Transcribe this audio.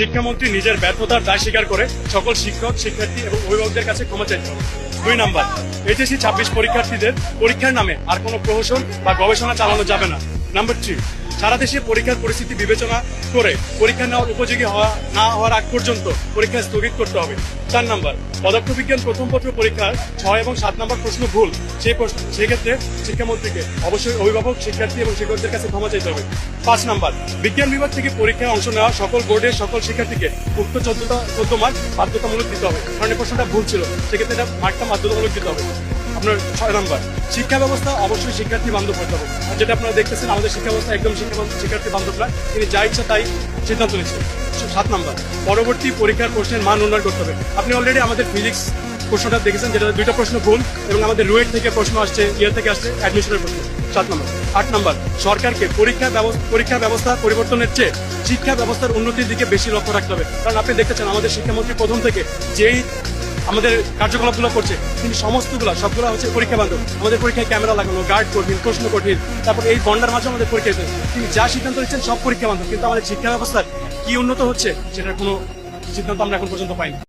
শিক্ষামন্ত্রী নিজের ব্যর্থতার দায় স্বীকার করে সকল শিক্ষক শিক্ষার্থী এবং অভিভাবকদের কাছে ক্ষমা চাইতে হবে। 2 নাম্বার, এইচএসসি 26 পরীক্ষার্থীদের পরীক্ষার নামে আর কোনো প্রহসন বা গবেষণা চালানো যাবে না। নাম্বার 3, সারা দেশে পরীক্ষার পরিস্থিতি বিবেচনা করে পরীক্ষা নেওয়ার উপযোগী না হওয়ার আগ পর্যন্ত পরীক্ষা স্থগিত করতে হবে। 4 নাম্বার, পদার্থবিজ্ঞান প্রথম পত্র পরীক্ষার 6 এবং 7 নাম্বার প্রশ্ন ভুল, সেক্ষেত্রে শিক্ষামন্ত্রীকে অবশ্যই অভিভাবক শিক্ষার্থী এবং শিক্ষকদের কাছে ক্ষমা চাইতে হবে। 5 নাম্বার, বিজ্ঞান বিভাগ থেকে পরীক্ষায় অংশ নেওয়া সকল বোর্ডের সকল শিক্ষার্থীকে উক্ত 14 মার্ক বাধ্যতামূলক দিতে হবে, কারণ এই প্রশ্নটা ভুল ছিল, সেক্ষেত্রে এটা মার্কটা বাধ্যতামূলক দিতে হবে। আপনার 6 নাম্বার, শিক্ষা ব্যবস্থা অবশ্যই শিক্ষার্থী বান্ধব হতে হবে। আর যেটা আপনারা দেখতেছেন, আমাদের শিক্ষা ব্যবস্থা একদম শিক্ষার্থী বান্ধব না, তিনি যা ইচ্ছা তাই সিদ্ধান্ত নিচ্ছেন। 7 নাম্বার, পরবর্তী পরীক্ষার প্রশ্নের মান উন্নয়ন করতে হবে। আপনি অলরেডি আমাদের ফিজিক্স প্রশ্নটা দেখেছেন, যেটা 2টা প্রশ্ন ভুল এবং আমাদের রুয়েট থেকে প্রশ্ন আসছে, থেকে আসছে অ্যাডমিশনের প্রশ্ন। 7 নাম্বার। 8 নাম্বার, সরকারকে পরীক্ষা ব্যবস্থা পরিবর্তনের চেয়ে শিক্ষা ব্যবস্থার উন্নতির দিকে বেশি লক্ষ্য রাখতে হবে। কারণ আপনি দেখতেছেন আমাদের শিক্ষামন্ত্রী প্রথম থেকে যেই আমাদের কার্যকলাপগুলো করছে, কিন্তু সবগুলো হচ্ছে পরীক্ষা বান্ধব। আমাদের পরীক্ষায় ক্যামেরা লাগানো, গার্ড কঠিন, প্রশ্ন কঠিন, তারপর এই গন্ডার মাঝে আমাদের পরীক্ষা হচ্ছে। তিনি যা সিদ্ধান্ত নিচ্ছেন সব পরীক্ষা বান্ধব, কিন্তু আমাদের শিক্ষা ব্যবস্থার কি উন্নত হচ্ছে সেটার কোনো সিদ্ধান্ত আমরা এখন পর্যন্ত পাইনি।